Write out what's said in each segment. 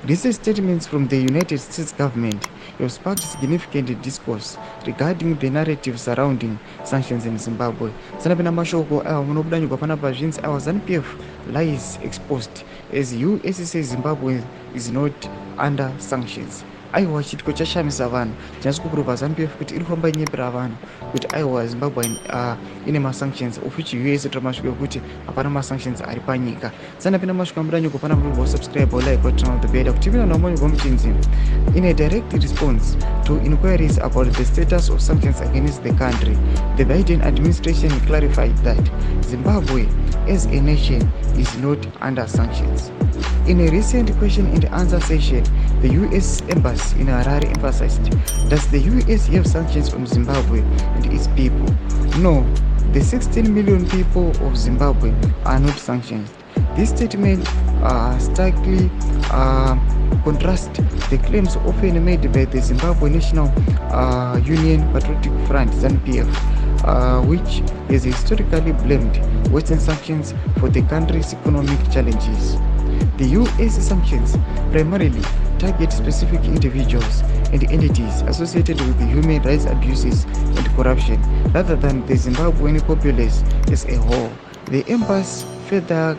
Recent statements from the United States government have sparked significant discourse regarding the narrative surrounding sanctions in Zimbabwe. Sanapena mashoko awa munobuda nyuka panapa zvinzi our ZANU-PF lies exposed as US says Zimbabwe is not under sanctions. Aiwa chitiko chashamisa vanhu chinasi kuprova ZANU-PF kuti iri kufamba inyepera vanhu kuti aiwa Zimbabwe ine masanctions of which US tomasvika kuti hapana masanctions ari panyika. Sanapena masvika muda nyuka pana kuti subscribe like turn on the bell kuti tivina namonyo gomuchinzi. In a direct response to inquiries about the status of sanctions against the country, the Biden administration clarified that Zimbabwe as a nation is not under sanctions. In a recent question and answer session, the US Embassy in Harare emphasized, does the US have sanctions on Zimbabwe and its people? No, the 16 million people of Zimbabwe are not sanctioned. This statement starkly contrasts the claims often made by the Zimbabwe National Union Patriotic Front, ZANU-PF, which has historically blamed Western sanctions for the country's economic challenges. The US sanctions primarily target specific individuals and entities associated with the human rights abuses and corruption, rather than the Zimbabwean populace as a whole. The embassy further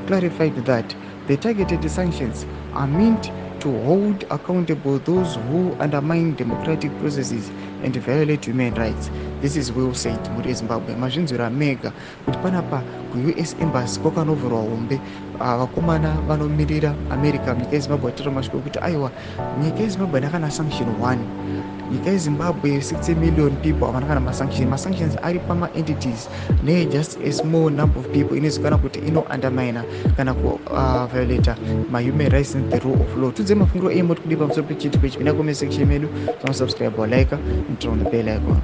clarified that the targeted sanctions are meant to hold accountable those who undermine democratic processes and violate human rights. This is well said muri Zimbabwe. Mazvinzura mega kuti panapa ku-US embassy kwakanovhurwa hombe vakomana vanomirira America nyika yeZimbabwe vatiramasvika kuti aiwa nyika yeZimbabwe ndakana sanction 1, nyika yeZimbabwe 60 million people havana kana masanctions ari pama-entities ne just a small number of people inezikana kuti ino-undermina kana ku-violata ma-human rights and the rule of law. Tudze mafungiro emoti kudi pamusoro pechiti pechipinda comment section medu, subscribe, like, and turn on the bell icon.